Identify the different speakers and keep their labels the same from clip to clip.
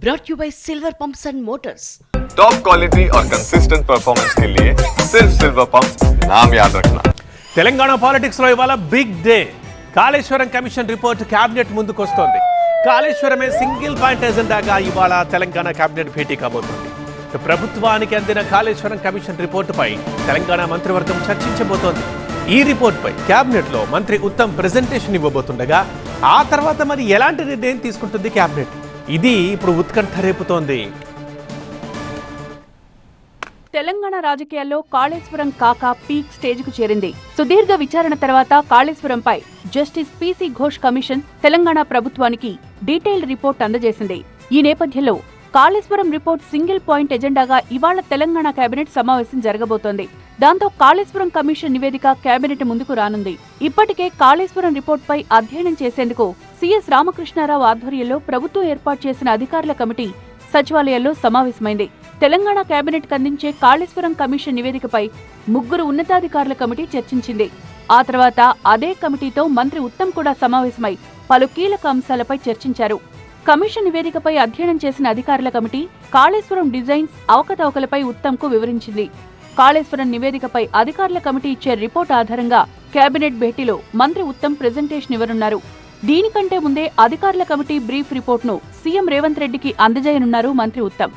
Speaker 1: brought you by Silver Pumps and Motors.
Speaker 2: Top quality और consistent performance के लिए सिर्फ सिल्वर पंप्स नाम याद रखना.
Speaker 3: తెలంగాణ పాలిటిక్స్ లో ఇవాళ big day. Kaleshwaram commission report cabinet ముందుకొస్తోంది. కాళేశ్వరమే సింగిల్ పాయింట్ ఎజెండాగా ఇవాళ తెలంగాణ కేబినెట్ భేటీ కాబోతోంది. ప్రభుత్వానికి అందిన కాళేశ్వరం కమిషన్ రిపోర్టుపై తెలంగాణ మంత్రివర్గం చర్చించబోతోంది. ఈ రిపోర్టుపై కేబినెట్ లో మంత్రి ఉత్తమ్ ప్రెజెంటేషన్ ఇవ్వబోతుండగా ఆ తర్వాత మరి ఎలాంటి నిర్ణయం తీసుకుంటుంది కేబినెట్, ఇది ఇప్పుడు ఉత్కంఠ రేపుతోంది.
Speaker 4: తెలంగాణ రాజకీయాల్లో కాళేశ్వరం కాక పీక్ స్టేజ్ కు చేరింది. సుదీర్ఘ విచారణ తర్వాత కాళేశ్వరంపై Justice PC Ghosh commission Telangana ప్రభుత్వానికి డీటెయిల్డ్ రిపోర్ట్ అందజేసింది. ఈ నేపథ్యంలో కాళేశ్వరం రిపోర్ట్ సింగిల్ పాయింట్ ఎజెండాగా ఇవాళ తెలంగాణ కేబినెట్ సమావేశం జరగబోతోంది. దాంతో కాళేశ్వరం కమిషన్ నివేదిక కేబినెట్ ముందుకు రానుంది. ఇప్పటికే కాళేశ్వరం రిపోర్టుపై అధ్యయనం చేసేందుకు సిఎస్ రామకృష్ణారావు ఆధ్వర్యంలో ప్రభుత్వం ఏర్పాటు చేసిన అధికారుల కమిటీ సచివాలయంలో సమావేశమైంది. తెలంగాణ కేబినెట్ అందించే కాళేశ్వరం కమిషన్ నివేదికపై 3 ఉన్నతాధికారుల కమిటీ చర్చించింది. ఆ తర్వాత అదే కమిటీతో మంత్రి ఉత్తమ్ కూడా సమావేశమై పలు కీలక అంశాలపై చర్చించారు. కమిషన్ నివేదికపై అధ్యయనం చేసిన అధికారుల కమిటీ కాళేశ్వరం డిజైన్స్ అవకతవకలపై ఉత్తమ్కు వివరించింది. కాళేశ్వరం నివేదికపై అధికారుల కమిటీ ఇచ్చే రిపోర్ట్ ఆధారంగా కేబినెట్ భేటీలో మంత్రి ఉత్తమ్ ప్రెజెంటేషన్ ఇవ్వనున్నారు. దీనికంటే ముందే అధికారుల కమిటీ బ్రీఫ్ రిపోర్టును సీఎం రేవంత్ రెడ్డికి అందజేయనున్నారు మంత్రి ఉత్తమ్.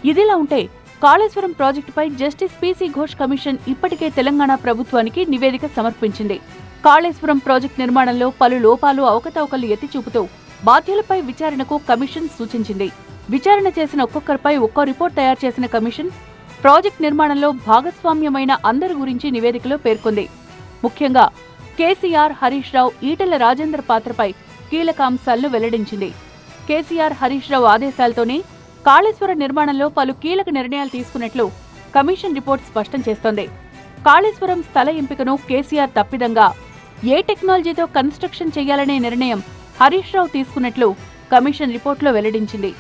Speaker 4: ఇదిలా ఉంటే కాళేశ్వరం ప్రాజెక్టుపై జస్టిస్ పిసి ఘోష్ కమిషన్ ఇప్పటికే తెలంగాణ ప్రభుత్వానికి నివేదిక సమర్పించింది. కాళేశ్వరం ప్రాజెక్టు నిర్మాణంలో పలు లోపాలు అవకతవకలు ఎత్తిచూపుతూ బాధ్యులపై విచారణకు కమిషన్ సూచించింది. విచారణ చేసిన ఒక్కొక్కరిపై ఒక్కో రిపోర్ట్ తయారు చేసిన కమిషన్ ప్రాజెక్టు నిర్మాణంలో భాగస్వామ్యమైన అందరి గురించి నివేదికలో పేర్కొంది. ముఖ్యంగా కేసీఆర్, హరీష్ రావు, ఈటెల రాజేందర్ పాత్రపై కీలక అంశాలను వెల్లడించింది. కేసీఆర్, హరీష్ రావు ఆదేశాలతోనే కాళేశ్వరం నిర్మాణంలో పలు కీలక నిర్ణయాలు తీసుకున్నట్లు కమిషన్ రిపోర్ట్ స్పష్టం చేస్తోంది. కాళేశ్వరం స్థల ఎంపికను కేసీఆర్ తప్పిదంగా ఏ టెక్నాలజీతో కన్స్ట్రక్షన్ చేయాలనే నిర్ణయం హరీష్ రావు తీసుకున్నట్లు కమిషన్ రిపోర్టులో వెల్లడించింది.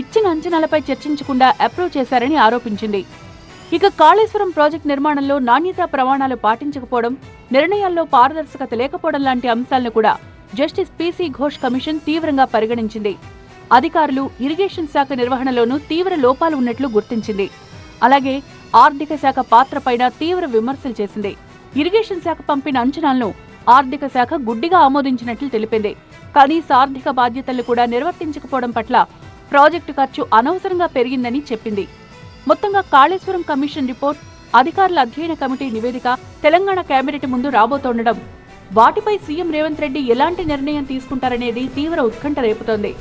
Speaker 4: ఇచ్చిన అంచనాలపై చర్చించకుండా అప్రూవ్ చేశారని ఆరోపించింది. ఇక కాళేశ్వరం ప్రాజెక్టు నిర్మాణంలో నాణ్యతా ప్రమాణాలు పాటించకపోవడం, నిర్ణయాల్లో పారదర్శకత లేకపోవడం లాంటి అంశాలను కూడా జస్టిస్ పిసి ఘోష్ కమిషన్ తీవ్రంగా పరిగణించింది. అధికారులు, ఇరిగేషన్ శాఖ నిర్వహణలోనూ తీవ్ర లోపాలు ఉన్నట్లు గుర్తించింది. అలాగే ఆర్థిక శాఖ పాత్రపైన తీవ్ర విమర్శలు చేసింది. ఇరిగేషన్ శాఖ పంపిన అంచనాలను ఆర్థిక శాఖ గుడ్డిగా ఆమోదించినట్లు తెలిపింది. కనీస ఆర్థిక బాధ్యతలు కూడా నిర్వర్తించకపోవడం పట్ల ప్రాజెక్టు ఖర్చు అనవసరంగా పెరిగిందని చెప్పింది. మొత్తంగా కాళేశ్వరం కమిషన్ రిపోర్ట్, అధికారుల అధ్యయన కమిటీ నివేదిక తెలంగాణ కేబినెట్ ముందు రాబోతుండడం వాటిపై సీఎం రేవంత్ రెడ్డి ఎలాంటి నిర్ణయం తీసుకుంటారనేది తీవ్ర ఉత్కంఠ రేపుతోంది.